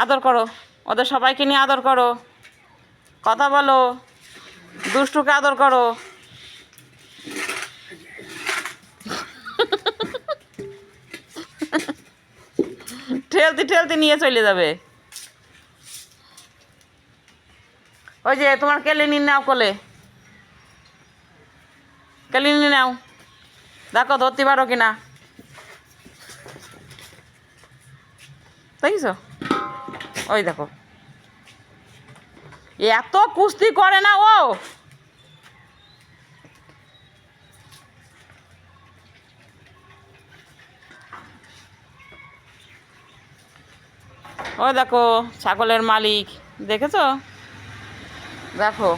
আদর করো, ওদের সবাইকে নিয়ে আদর করো, কথা বলো, দুষ্টুকে আদর করো। ঠেলতে ঠেলতে নিয়ে চলে যাবে। ওই যে তোমার কেলিনি নাও, কোলে কেলিনি নাও, দেখো ধরতে পারো কিনা। দেখছো, ওই দেখো, এত কুস্তি করে না ও। ওই দেখো ছাগলের মালিক, দেখেছো, দেখো।